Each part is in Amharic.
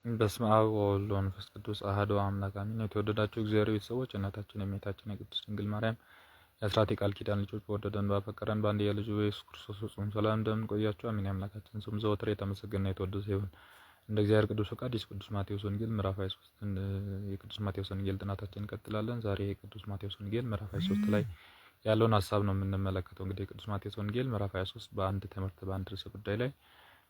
በስመ አብ ወወልድ ወመንፈስ ቅዱስ አሐዱ አምላክ አሜን። የተወደዳችሁ እግዚአብሔር ቤተሰቦች እናታችን የእመቤታችን የቅድስት ድንግል ማርያም የአስራት የቃል ኪዳን ልጆች በወደደን ባፈቀረን በአንድያ ልጁ በኢየሱስ ክርስቶስ ፍጹም ሰላም እንደምን ቆያችሁ? አሜን። አምላካችን ስም ዘወትር የተመሰገነና የተወደሰ ይሁን። እንደ እግዚአብሔር ቅዱስ ፈቃድ የቅዱስ ማቴዎስ ወንጌል ምዕራፍ 23 የቅዱስ ማቴዎስ ወንጌል ጥናታችን እንቀጥላለን። ዛሬ የቅዱስ ማቴዎስ ወንጌል ምዕራፍ 23 ላይ ያለውን ሀሳብ ነው የምንመለከተው። እንግዲህ የቅዱስ ማቴዎስ ወንጌል ምዕራፍ 23 በአንድ ትምህርት በአንድ ርዕሰ ጉዳይ ላይ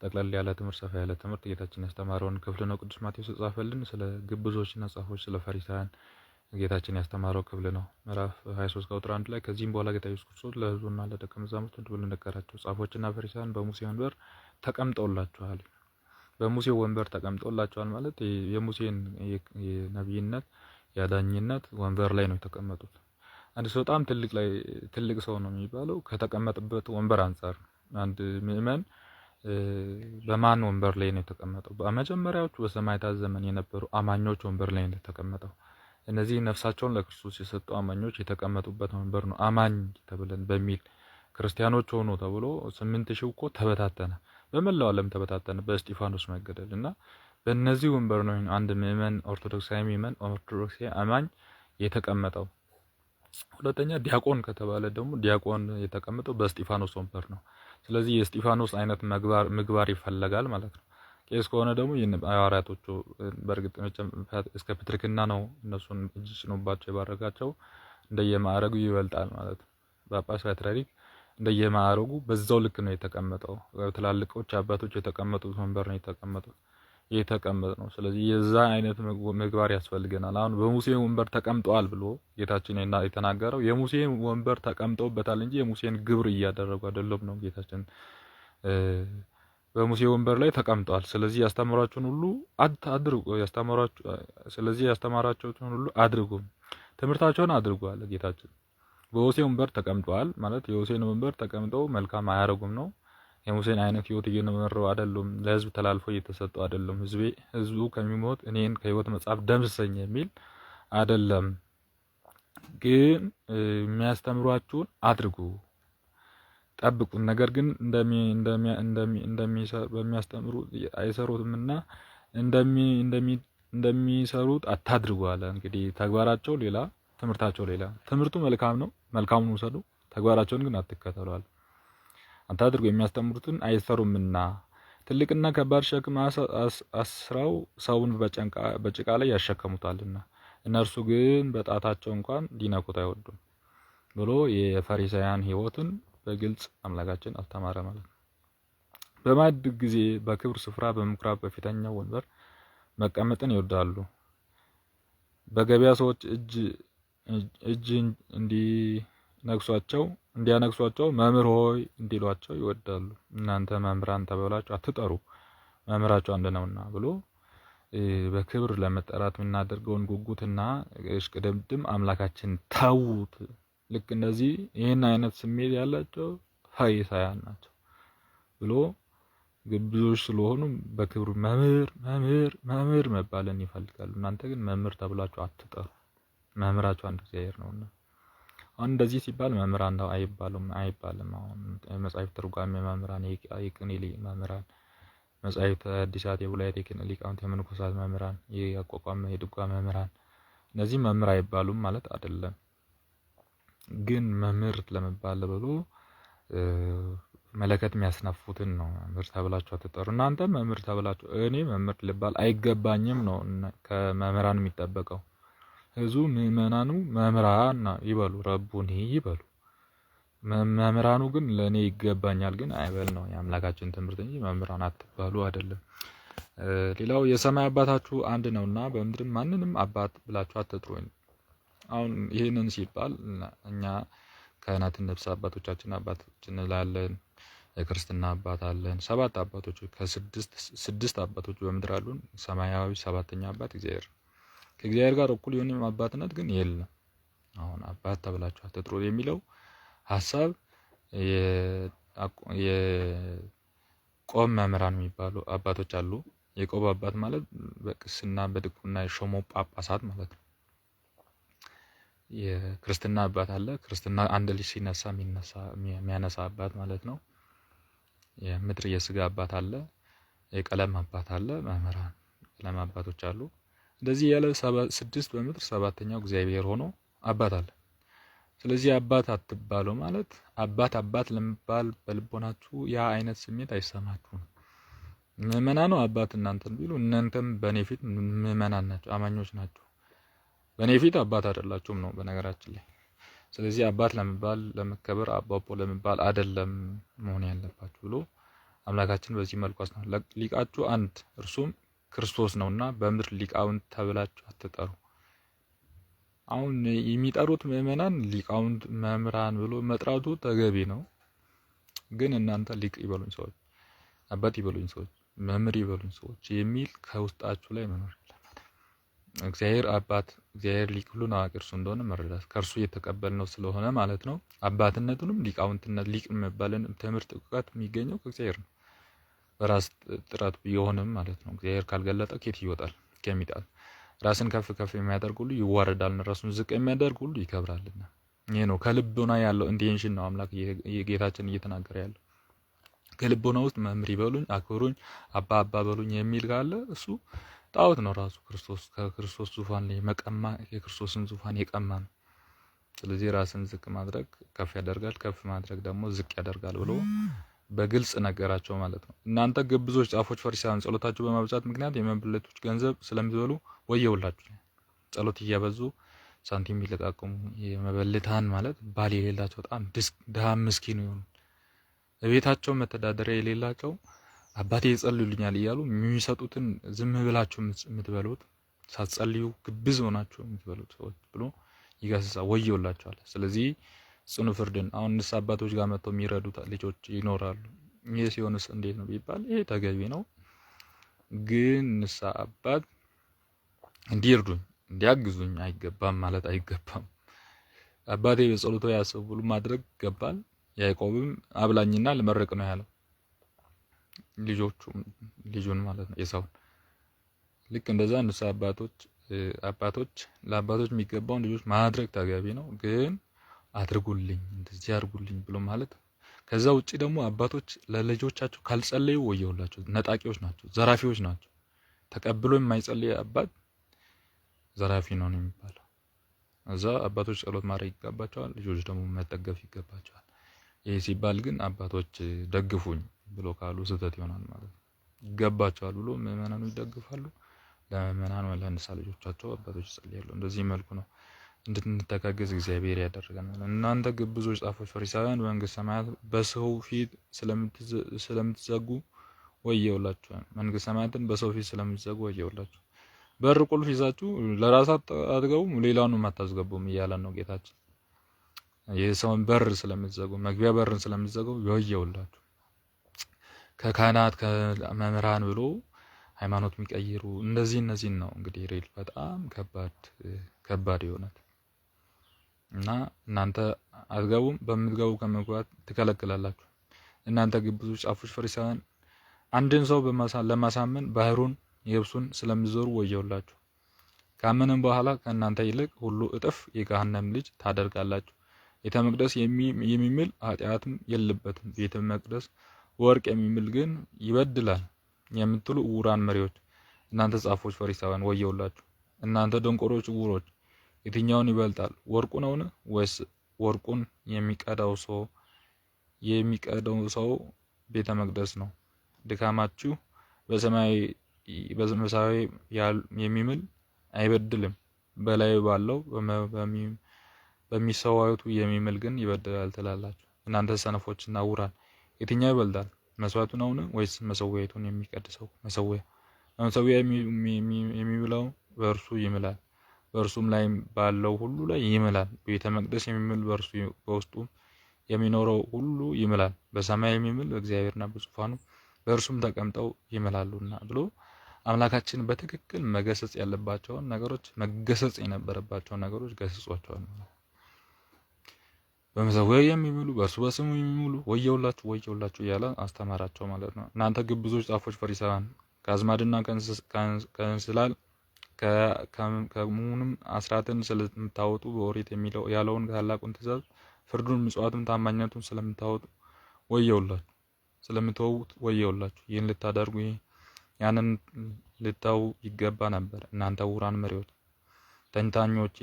ጠቅለል ያለ ትምህርት ሰፋ ያለ ትምህርት ጌታችን ያስተማረውን ክፍል ነው ቅዱስ ማቴዎስ የጻፈልን። ስለ ግብዞችና ጻፎች ስለ ፈሪሳውያን ጌታችን ያስተማረው ክፍል ነው። ምዕራፍ 23 ቁጥር 1 ላይ ከዚህም በኋላ ጌታ ኢየሱስ ክርስቶስ ለሕዝቡና ለደቀ መዛሙርቱ እንዲህ ብሎ ነገራቸው። ጻፎችና ፈሪሳውያን በሙሴ ወንበር ተቀምጠውላችኋል። በሙሴ ወንበር ተቀምጠውላችኋል ማለት የሙሴን የነብይነት የዳኝነት ወንበር ላይ ነው የተቀመጡት። አንድ ሰው በጣም ትልቅ ሰው ነው የሚባለው ከተቀመጠበት ወንበር አንፃር። አንድ ምእመን በማን ወንበር ላይ ነው የተቀመጠው? በመጀመሪያዎቹ በሰማዕታት ዘመን የነበሩ አማኞች ወንበር ላይ ነው የተቀመጠው። እነዚህ ነፍሳቸውን ለክርስቶስ የሰጡ አማኞች የተቀመጡበት ወንበር ነው። አማኝ ተብለን በሚል ክርስቲያኖች ሆኖ ተብሎ 8000 እኮ ተበታተነ፣ በመላው ዓለም ተበታተነ በእስጢፋኖስ መገደል እና በእነዚህ ወንበር ነው አንድ ምእመን ኦርቶዶክሳዊ ምእመን ኦርቶዶክሳዊ አማኝ የተቀመጠው። ሁለተኛ ዲያቆን ከተባለ ደግሞ ዲያቆን የተቀመጠው በእስጢፋኖስ ወንበር ነው። ስለዚህ የእስጢፋኖስ አይነት ምግባር ይፈለጋል ማለት ነው። ቄስ ከሆነ ደግሞ ሐዋርያቶቹ በእርግጥ እስከ ፕትርክና ነው እነሱን እጅ ጭኖባቸው የባረካቸው፣ እንደየማዕረጉ ይበልጣል ማለት ነው። ጳጳስ ፓትርያርክ እንደየማዕረጉ በዛው ልክ ነው የተቀመጠው። ትላልቆች አባቶች የተቀመጡት ወንበር ነው የተቀመጠ ነው። ስለዚህ የዛ አይነት ምግባር ያስፈልገናል። አሁን በሙሴ ወንበር ተቀምጠዋል ብሎ ጌታችን የተናገረው የሙሴ ወንበር ተቀምጠውበታል እንጂ የሙሴን ግብር እያደረጉ አይደለም ነው ጌታችን። በሙሴ ወንበር ላይ ተቀምጠዋል። ስለዚህ ያስተማራችሁን ሁሉ አድርጉ፣ ያስተማራችሁን ሁሉ አድርጉ፣ ትምህርታቸውን አድርጉ አለ ጌታችን። በሙሴ ወንበር ተቀምጠዋል ማለት የሙሴን ወንበር ተቀምጠው መልካም አያረጉም ነው። የሙሴን አይነት ህይወት እየኖሩ አይደለም። ለህዝብ ተላልፎ እየተሰጡ አይደለም። ህዝቡ ከሚሞት እኔን ከህይወት መጽሐፍ ደምስሰኝ የሚል አይደለም። ግን የሚያስተምሯችሁን አድርጉ፣ ጠብቁ። ነገር ግን በሚያስተምሩ አይሰሩትምና እንደሚሰሩት አታድርጉ አለ። እንግዲህ ተግባራቸው ሌላ፣ ትምህርታቸው ሌላ። ትምህርቱ መልካም ነው፣ መልካሙን ውሰዱ። ተግባራቸውን ግን አትከተሉ አለ። አታድርጉ የሚያስተምሩትን አይሰሩምና ትልቅና ከባድ ሸክም አስረው ሰውን በጭቃ ላይ ያሸከሙታልና እነርሱ ግን በጣታቸው እንኳን ሊነኩት አይወዱም ብሎ የፈሪሳውያን ህይወትን በግልጽ አምላካችን አስተማረ ማለት ነው። በማዕድ ጊዜ በክብር ስፍራ በምኩራብ በፊተኛው ወንበር መቀመጥን ይወዳሉ። በገበያ ሰዎች እጅ እንዲያነግሷቸው መምህር ሆይ እንዲሏቸው ይወዳሉ። እናንተ መምህራን ተብላችሁ አትጠሩ፣ መምህራችሁ አንድ ነውና ብሎ በክብር ለመጠራት የምናደርገውን ጉጉትና እሽቅድምድም አምላካችን ተዉት። ልክ እንደዚህ ይህን አይነት ስሜት ያላቸው ፈሪሳውያን ናቸው ብሎ ግብዞች ስለሆኑ በክብር መምህር መባልን ይፈልጋሉ። እናንተ ግን መምህር ተብላችሁ አትጠሩ፣ መምህራችሁ አንድ እግዚአብሔር ነውና። አሁን እንደዚህ ሲባል መምህራን ነው አይባልም። አሁን መጻሕፍት ትርጓሜ መምህራን፣ የቅኔ መምህራን፣ መጻሕፍት አዲሳት የብሉያት የቅኔ ሊቃውንት፣ የመነኮሳት መምህራን፣ የአቋቋም የድጓ መምህራን እነዚህ መምህር አይባሉም ማለት አይደለም። ግን መምህር ለመባል ብሎ መለከት የሚያስነፉትን ነው መምህር ተብላችሁ አትጠሩ። እናንተ መምህር ተብላችሁ እኔ መምህር ልባል አይገባኝም ነው ከመምህራን የሚጠበቀው። ህዝቡ ምእመናኑ መምህራን ይበሉ፣ ረቡኒ ይበሉ። መምህራኑ ግን ለኔ ይገባኛል ግን አይበል ነው የአምላካችን ትምህርት እንጂ መምህራን አትባሉ አይደለም። ሌላው የሰማይ አባታችሁ አንድ ነውና በምድርም ማንንም አባት ብላችሁ አትጥሩ። አሁን ይሄንን ሲባል እኛ ካህናትን ነፍስ አባቶቻችን አባቶች እንላለን። የክርስትና አባት አለን። 7 አባቶች ስድስት አባቶች በምድር አሉን። ሰማያዊ 7ኛ አባት እግዚአብሔር። ከእግዚአብሔር ጋር እኩል የሆነ አባትነት ግን የለም። አሁን አባት ተብላችሁ አትጥሩ የሚለው ሐሳብ የቆም መምህራን የሚባሉ አባቶች አሉ። የቆብ አባት ማለት በቅስና በድቁና የሾሙ ጳጳሳት ማለት ነው። የክርስትና አባት አለ። ክርስትና አንድ ልጅ ሲነሳ የሚያነሳ አባት ማለት ነው። የምድር የስጋ አባት አለ። የቀለም አባት አለ። መምህራን ለም አባቶች አሉ። እንደዚህ ያለ 6 በምድር 7ኛው እግዚአብሔር ሆኖ አባት አለ። ስለዚህ አባት አትባሉ ማለት አባት ለመባል በልቦናችሁ ያ አይነት ስሜት አይሰማችሁም። ምእመናን ነው አባት እናንተን ቢሉ እናንተም በኔ ፊት ምእመናን ናቸው፣ አማኞች ናቸው። በኔ ፊት አባት አይደላችሁም ነው በነገራችን ላይ። ስለዚህ አባት ለመባል ለመከበር አባፖ ለመባል አይደለም መሆን ያለባችሁ ብሎ አምላካችን በዚህ መልኩ አስተማረ። ሊቃችሁ አንድ እርሱም ክርስቶስ ነውና በምድር ሊቃውንት ተብላችሁ አትጠሩ። አሁን የሚጠሩት ምእመናን ሊቃውንት መምህራን ብሎ መጥራቱ ተገቢ ነው። ግን እናንተ ሊቅ ይበሉኝ ሰዎች፣ አባት ይበሉኝ ሰዎች፣ መምህር ይበሉኝ ሰዎች የሚል ከውስጣችሁ ላይ መኖር የለበትም። እግዚአብሔር አባት፣ እግዚአብሔር ሊቅ፣ ሁሉን አዋቂ እርሱ እንደሆነ መረዳት ከእርሱ የተቀበልነው ስለሆነ ማለት ነው። አባትነቱንም ሊቃውንትነት ሊቅ መባልን ትምህርት እውቀት የሚገኘው ከእግዚአብሔር ነው። በራስ ጥረት ቢሆንም ማለት ነው። እግዚአብሔር ካልገለጠ ኬት ይወጣል ከሚጣል። ራስን ከፍ ከፍ የሚያደርግ ሁሉ ይዋረዳል፣ ራሱን ዝቅ የሚያደርግ ሁሉ ይከብራልና። ይሄ ነው ከልቦና ያለው ኢንቴንሽን ነው አምላክ ጌታችን እየተናገረ ያለው። ከልቦና ውስጥ መምህር ይበሉኝ፣ አክብሩኝ፣ አባ በሉኝ የሚል ካለ እሱ ጣዖት ነው ራሱ። ከክርስቶስ ዙፋን ላይ መቀማ፣ የክርስቶስን ዙፋን የቀማ ነው። ስለዚህ ራስን ዝቅ ማድረግ ከፍ ያደርጋል፣ ከፍ ማድረግ ደግሞ ዝቅ ያደርጋል ብሎ በግልጽ ነገራቸው ማለት ነው። እናንተ ግብዞች፣ ጻፎች፣ ፈሪሳውያን ጸሎታችሁ በማብዛት ምክንያት የመበለቶች ገንዘብ ስለምትበሉ ወየውላችሁ። ጸሎት እያበዙ ሳንቲም ይለቃቀሙ። የመበለታን ማለት ባል የሌላቸው በጣም ድሃ ምስኪን የሆኑ በቤታቸው መተዳደሪያ የሌላቸው አባቴ ይጸልዩልኛል እያሉ የሚሰጡትን ዝም ብላችሁ የምትበሉት ሳትጸልዩ ግብዝ ሆናችሁ የምትበሉት ሰዎች ብሎ ይገስጻ ወየውላችኋል። ስለዚህ ጽኑ ፍርድን አሁን ንስ አባቶች ጋር መጥተው የሚረዱ ልጆች ይኖራሉ። ይሄ ሲሆንስ እንዴት ነው ቢባል ይሄ ተገቢ ነው። ግን ንስ አባት እንዲርዱኝ እንዲያግዙኝ አይገባም ማለት አይገባም። አባቴ በጸሎቱ ያሰብ ብሎ ማድረግ ይገባል። ያዕቆብም አብላኝና ልመርቅ ነው ያለው ልጁን ማለት ነው ኤሳውን። ልክ እንደዛ ንስ አባቶች ለአባቶች የሚገባውን ልጆች ማድረግ ተገቢ ነው። ግን አድርጉልኝ እንደዚህ አድርጉልኝ ብሎ ማለት። ከዛ ውጪ ደግሞ አባቶች ለልጆቻቸው ካልጸለዩ ወየውላቸው፣ ነጣቂዎች ናቸው፣ ዘራፊዎች ናቸው። ተቀብሎ የማይጸልይ አባት ዘራፊ ነው የሚባለው። እዛ አባቶች ጸሎት ማድረግ ይገባቸዋል፣ ልጆች ደግሞ መጠገፍ ይገባቸዋል። ይሄ ሲባል ግን አባቶች ደግፉኝ ብሎ ካሉ ስህተት ይሆናል ማለት ነው። ይገባቸዋል ብሎ ምእመናኑ ይደግፋሉ። ለምእመናኑ ለንሳ ልጆቻቸው አባቶች ይጸልያሉ። እንደዚህ መልኩ ነው እንድንተጋገዝ እግዚአብሔር ያደርገናል። እናንተ ግብዞች፣ ጻፎች፣ ፈሪሳውያን በመንግስተ ሰማያት በሰው ፊት ስለምትዘጉ ወየውላችሁ። መንግስተ ሰማያትን በሰው ፊት ስለምትዘጉ ወየውላችሁ። በር ቁልፍ ይዛችሁ ለራሳት አትገቡም፣ ሌላውንም አታስገቡም እያለን ነው ጌታችን። የሰውን በር ስለምትዘጉ፣ መግቢያ በርን ስለምትዘጉ ወየውላችሁ። ከካህናት ከመምህራን ብሎ ሃይማኖት የሚቀይሩ እነዚህን ነው እንግዲህ ሬል በጣም ከባድ የሆነት እና እናንተ አትገቡም፣ በምትገቡ ከመግባት ትከለክላላችሁ። እናንተ ግብዞች፣ ጻፎች፣ ፈሪሳውያን አንድን ሰው ለማሳመን ባህሩን የብሱን ስለምትዞሩ ወየውላችሁ። ካመነም በኋላ ከእናንተ ይልቅ ሁሉ እጥፍ የገሃነም ልጅ ታደርጋላችሁ። ቤተ መቅደስ የሚምል ኃጢአትም የለበትም፣ ቤተ መቅደስ ወርቅ የሚምል ግን ይበድላል የምትሉ ዕውራን መሪዎች፣ እናንተ ጻፎች ፈሪሳውያን ወየውላችሁ። እናንተ ደንቆሮች ዕውሮች፣ የትኛውን ይበልጣል? ወርቁ ነውን? ወይስ ወርቁን የሚቀዳው ሰው ቤተ መቅደስ ነው? ድካማችሁ በሰማያዊ የሚምል አይበድልም፣ በላዩ ባለው በሚሰዋዩቱ የሚምል ግን ይበድላል ትላላችሁ። እናንተ ሰነፎችና ዕውራን፣ የትኛው ይበልጣል? መስዋዕቱ ነውን? ወይስ መሰዊያቱን የሚቀድሰው? መሰዊያ የሚምለው በእርሱ ይምላል፣ በእርሱም ላይ ባለው ሁሉ ላይ ይምላል። ቤተ መቅደስ የሚምል በእርሱ በውስጡ የሚኖረው ሁሉ ይምላል። በሰማይ የሚምል በእግዚአብሔርና በዙፋኑ በእርሱም ተቀምጠው ይምላሉና ብሎ አምላካችን በትክክል መገሰጽ ያለባቸውን ነገሮች መገሰጽ የነበረባቸውን ነገሮች ገስጿቸዋል። በመሰዊያው የሚምሉ በእርሱ በስሙ የሚምሉ ወየውላችሁ እያለ አስተማራቸው ማለት ነው። እናንተ ግብዞች፣ ጻፎች፣ ፈሪሳውያን ከአዝማድና ከእንስላል ከሙንም አስራትን ስለምታወጡ በኦሪት የሚለው ያለውን ታላቁን ትእዛዝ ፍርዱን፣ ምጽዋቱን፣ ታማኝነቱን ስለምታወጡ ወየውላችሁ፣ ስለምትወውት ወየውላችሁ። ይህን ልታደርጉ ልታው ይገባ ነበር። እናንተ ዕውራን መሪዎች፣ ተንታኞች፣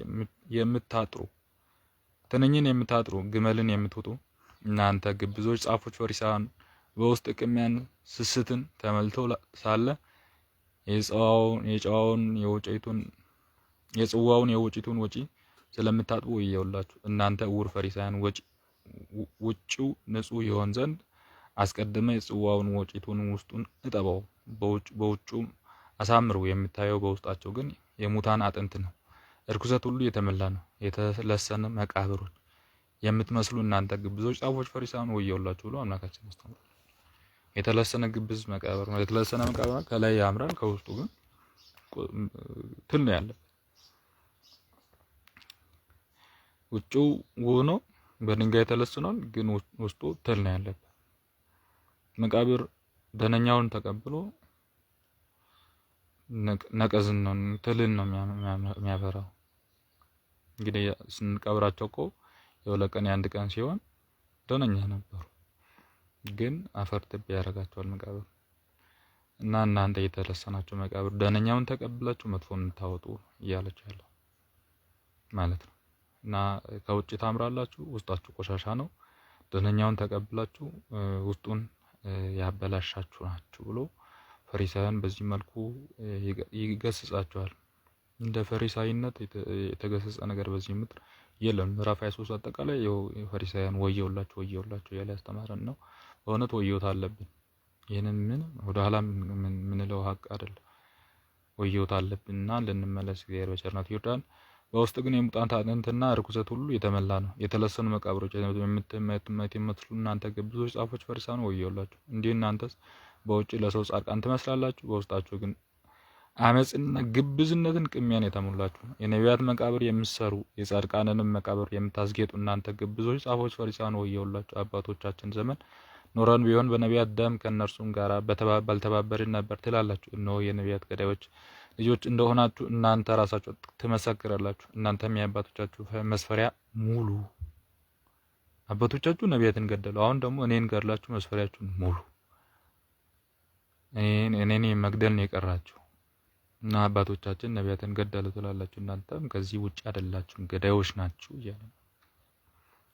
የምታጥሩ ትንኝን የምታጥሩ ግመልን የምትውጡ እናንተ ግብዞች ጻፎች፣ ፈሪሳውያን በውስጥ ቅሚያን ስስትን ተመልቶ ሳለ የጽዋውን የወጪቱን ወጪ ስለምታጥቡ ወየውላችሁ። እናንተ ዕውር ፈሪሳውያን፣ ውጭው ንጹሕ ይሆን ዘንድ አስቀድመ የጽዋውን ወጪቱን ውስጡን እጠበው፣ በውጭው አሳምሩ። የምታየው በውስጣቸው ግን የሙታን አጥንት ነው፣ እርኩሰት ሁሉ የተመላ ነው፣ የተለሰነ መቃብሮች የምትመስሉ እናንተ ግብዞች ጻፎች፣ ፈሪሳውያን ወየውላችሁ ብሎ አምላካችን አስተምሯል። የተለሰነ ግብዝ መቃብር ነው። የተለሰነ መቃብር ከላይ ያምራል፣ ከውስጡ ግን ትል ነው ያለበት። ውጭው ሆኖ በድንጋይ ተለስኗል፣ ግን ውስጡ ትል ነው ያለበት። መቃብር ደነኛውን ተቀብሎ ነቀዝን ነው ትልን ነው የሚያፈራው። እንግዲህ ስንቀብራቸው እኮ የሁለት ቀን የአንድ ቀን ሲሆን ደነኛ ነበሩ፣ ግን አፈር ትቢያ ያደርጋቸዋል መቃብር። እና እናንተ የተለሰናችሁ መቃብር ደነኛውን ተቀብላችሁ መጥፎን ታወጡ እያለች ያለው ማለት ነው። እና ከውጭ ታምራላችሁ፣ ውስጣችሁ ቆሻሻ ነው። ደነኛውን ተቀብላችሁ ውስጡን ያበላሻችሁ ናችሁ ብሎ ፈሪሳውያን በዚህ መልኩ ይገስጻቸዋል። እንደ ፈሪሳይነት የተገሰጸ ነገር በዚህ ምድር የለም። ምዕራፍ 23 አጠቃላይ ፈሪሳውያን ወየውላችሁ ወየውላችሁ ያለ ያስተማረን ነው። በእውነት ወየውት አለብን። ይህንን ምን ወደ ኋላ ምንለው ሀቅ አይደለም። ወየውት አለብንና ልንመለስ እግዚአብሔር በቸርነቱ ይርዳን። በውስጥ ግን የሙታን አጥንትና ርኩሰት ሁሉ የተመላ ነው፣ የተለሰኑ መቃብሮች የምትመስሉ እናንተ ግብዞች ጻፎች፣ ፈሪሳውያን ወየውላችሁ። እንዲህ እናንተስ በውጭ ለሰው ጻድቃን ትመስላላችሁ፣ በውስጣችሁ ግን አመጽና ግብዝነትን ቅሚያን የተሞላችሁ ነው። የነቢያት መቃብር የምትሰሩ የጻድቃንንም መቃብር የምታስጌጡ እናንተ ግብዞች ጻፎች፣ ፈሪሳውያን ወየውላችሁ። አባቶቻችን ዘመን ኖረን ቢሆን በነቢያት ደም ከእነርሱም ጋር ባልተባበርን ነበር ትላላችሁ። እነሆ የነቢያት ገዳዮች ልጆች እንደሆናችሁ እናንተ ራሳችሁ ትመሰክራላችሁ። እናንተም የአባቶቻችሁ መስፈሪያ ሙሉ። አባቶቻችሁ ነቢያትን ገደሉ፣ አሁን ደግሞ እኔን ገድላችሁ መስፈሪያችሁን ሙሉ። እኔን መግደል ነው የቀራችሁ እና አባቶቻችን ነቢያትን ገደሉ ትላላችሁ። እናንተም ከዚህ ውጭ አይደላችሁም፣ ገዳዮች ናችሁ እያለ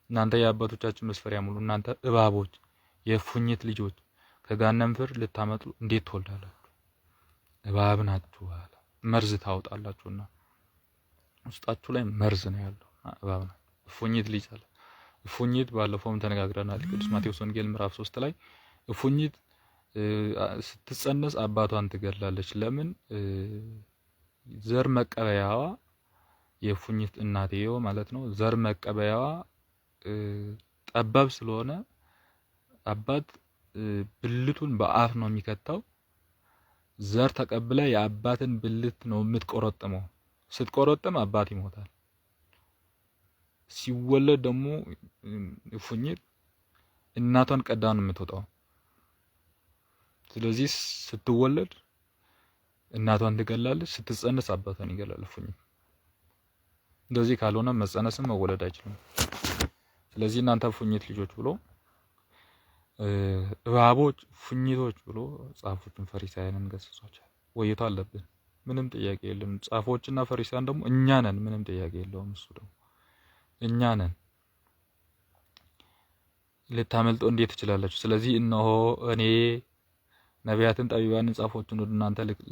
እናንተ የአባቶቻችን መስፈሪያ ሙሉ። እናንተ እባቦች፣ የፉኝት ልጆች ከገሃነም ፍርድ ልታመጡ እንዴት ትወልዳላችሁ? እባብ ናችሁ አለ። መርዝ ታወጣላችሁና ውስጣችሁ ላይ መርዝ ነው ያለው። እባብ ናችሁ። እፉኝት ልጅ አለ። እፉኝት ባለፈውም ተነጋግረናል። ቅዱስ ማቴዎስ ወንጌል ምዕራፍ 3 ላይ እፉኝት ስትጸነስ አባቷን ትገድላለች። ለምን? ዘር መቀበያዋ የእፉኝት እናትየው ማለት ነው። ዘር መቀበያዋ ጠባብ ስለሆነ አባት ብልቱን በአፍ ነው የሚከተው። ዘር ተቀብለ የአባትን ብልት ነው የምትቆረጥመው። ስትቆረጥም አባት ይሞታል። ሲወለድ ደግሞ እፉኝት እናቷን ቀዳ ነው የምትወጣው። ስለዚህ ስትወለድ እናቷን ትገላለች፣ ስትጸነስ አባቷን ይገላል እፉኝት። እንደዚህ ካልሆነ መጸነስም መወለድ አይችልም። ስለዚህ እናንተ እፉኝት ልጆች ብሎ እባቦች፣ እፉኝቶች ብሎ ጻፎችን ፈሪሳውያንን ገስጿቸዋል። ወይቶ አለብን፣ ምንም ጥያቄ የለም። ጻፎችና ፈሪሳውያን ደግሞ እኛ ነን፣ ምንም ጥያቄ የለውም። እሱ ደግሞ እኛ ነን። ልታመልጡ እንዴት ትችላላችሁ? ስለዚህ እነሆ እኔ ነቢያትን፣ ጠቢባንን፣ ጻፎችን ወደ እናንተ